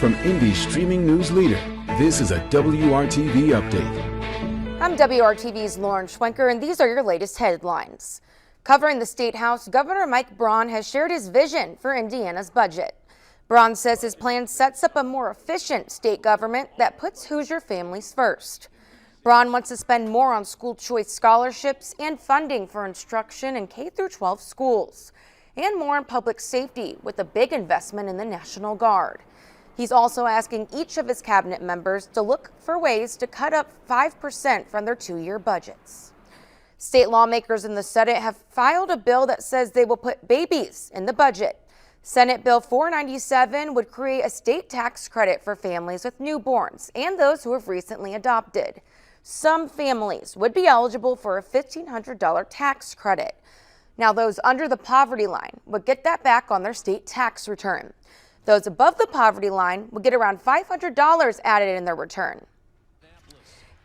From Indy's streaming news leader, this is a WRTV update. I'm WRTV's Lauren Schwenker, and these are your latest headlines. Covering the State House, Governor Mike Brauns has shared his vision for Indiana's budget. Brauns says his plan sets up a more efficient state government that puts Hoosier families first. Brauns wants to spend more on school choice scholarships and funding for instruction in K-12 schools, and more on public safety with a big investment in the National Guard. He's also asking each of his cabinet members to look for ways to cut up 5% from their two-year budgets. State lawmakers in the Senate have filed a bill that says they will put babies in the budget. Senate Bill 497 would create a state tax credit for families with newborns and those who have recently adopted. Some families would be eligible for a $1,500 tax credit. Now, those under the poverty line would get that back on their state tax return. Those above the poverty line would get around $500 added in their return.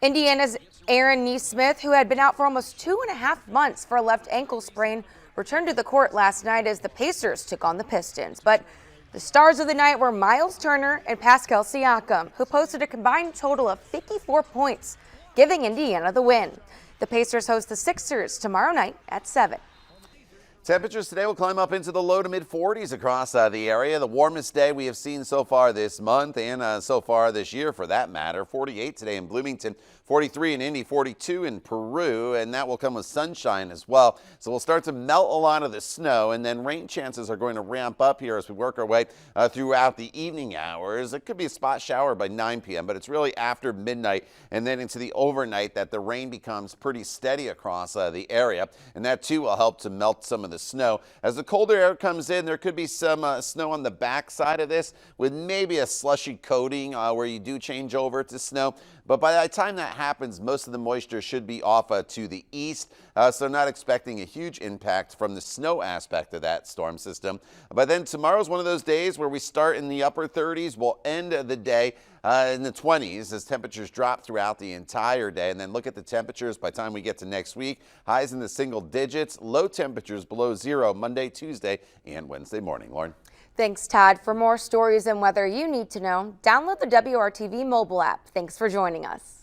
Indiana's Aaron Neesmith, who had been out for almost 2.5 months for a left ankle sprain, returned to the court last night as the Pacers took on the Pistons. But the stars of the night were Miles Turner and Pascal Siakam, who posted a combined total of 54 points, giving Indiana the win. The Pacers host the Sixers tomorrow night at 7. Temperatures today will climb up into the low to mid 40s across the area. The warmest day we have seen so far this month and so far this year for that matter. 48 today in Bloomington, 43 in Indy, 42 in Peru, and that will come with sunshine as well. So we'll start to melt a lot of the snow, and then rain chances are going to ramp up here as we work our way throughout the evening hours. It could be a spot shower by 9 p.m., but it's really after midnight and then into the overnight that the rain becomes pretty steady across the area, and that too will help to melt some of the snow. As the colder air comes in, there could be some snow on the back side of this with maybe a slushy coating where you do change over to snow. But by the time that happens, most of the moisture should be off to the east, so not expecting a huge impact from the snow aspect of that storm system. But then tomorrow's one of those days where we start in the upper 30s, we'll end the day in the 20s as temperatures drop throughout the entire day. And then look at the temperatures by the time we get to next week. Highs in the single digits, low temperatures below zero Monday, Tuesday, and Wednesday morning. Lauren. Thanks, Todd. For more stories and weather you need to know, download the WRTV mobile app. Thanks for joining us.